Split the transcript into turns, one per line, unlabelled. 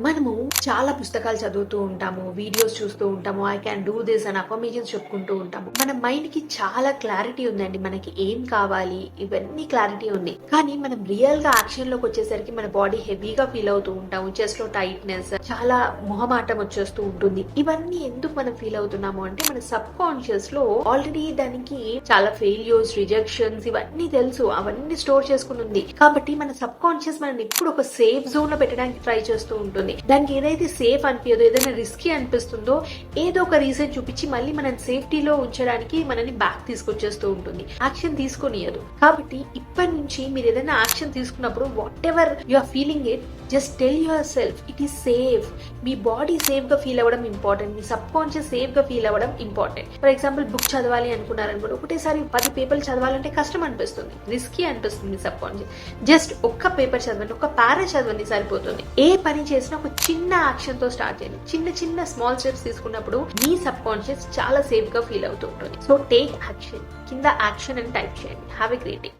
మనము చాలా పుస్తకాలు చదువుతూ ఉంటాము, వీడియోస్ చూస్తూ ఉంటాము, ఐ క్యాన్ డూ దిస్ అని అఫర్మేషన్స్ చెప్పుకుంటూ ఉంటాము. మన మైండ్ కి చాలా క్లారిటీ ఉందండి, మనకి ఏం కావాలి ఇవన్నీ క్లారిటీ ఉంది. కానీ మనం రియల్ గా యాక్షన్ లోకి వచ్చేసరికి మన బాడీ హెవీగా ఫీల్ అవుతూ ఉంటాము, చెస్ట్ లో టైట్నెస్, చాలా మొహమాటం వచ్చేస్తూ ఉంటుంది. ఇవన్నీ ఎందుకు మనం ఫీల్ అవుతున్నాము అంటే మన సబ్ కాన్షియస్ లో ఆల్రెడీ దానికి చాలా ఫెయిల్యూర్స్, రిజెక్షన్స్ ఇవన్నీ తెలుసు, అవన్నీ స్టోర్ చేసుకుని ఉంది. కాబట్టి మన సబ్ కాన్షియస్ మనల్ని ఇప్పుడు ఒక సేఫ్ జోన్ లో పెట్టడానికి ట్రై చేస్తూ ఉంటుంది. దానికి ఏదైతే సేఫ్ అనిపించదో, ఏదైనా రిస్కీ అనిపిస్తుందో ఏదో ఒక రీజన్ చూపించి మళ్ళీ మనం సేఫ్టీలో ఉంచడానికి మనల్ని బ్యాక్ తీసుకొచ్చేస్తూ ఉంటుంది, యాక్షన్ తీసుకొనియదు. కాబట్టి ఇప్పటి నుంచి మీరు ఏదైనా యాక్షన్ తీసుకున్నప్పుడు whatever you are feeling it, just tell yourself it is safe. మీ బాడీ సేఫ్ గా ఫీల్ అవ్వడం ఇంపార్టెంట్, మీ సబ్ కాన్షియస్ సేఫ్ గా ఫీల్ అవ్వడం ఇంపార్టెంట్. ఫర్ ఎగ్జాంపుల్ బుక్ చదవాలి అనుకున్నారనుకోండి, ఒకటేసారి 10 పేపర్లు చదవాలంటే కష్టం అనిపిస్తుంది, రిస్కీ అనిపిస్తుంది సబ్ కాన్షియస్. జస్ట్ ఒక్క పేపర్ చదవండి, ఒక పారా చదవండి సరిపోతుంది. ఏ పని చేసినా ఒక చిన్న యాక్షన్ తో స్టార్ట్ చేయండి. చిన్న చిన్న స్మాల్ స్టెప్స్ తీసుకున్నప్పుడు మీ సబ్ కాన్షియస్ చాలా సేఫ్ గా ఫీల్ అవుతూ ఉంటుంది. So take action. కింద యాక్షన్ అని టైప్ చేయండి. Have a great day.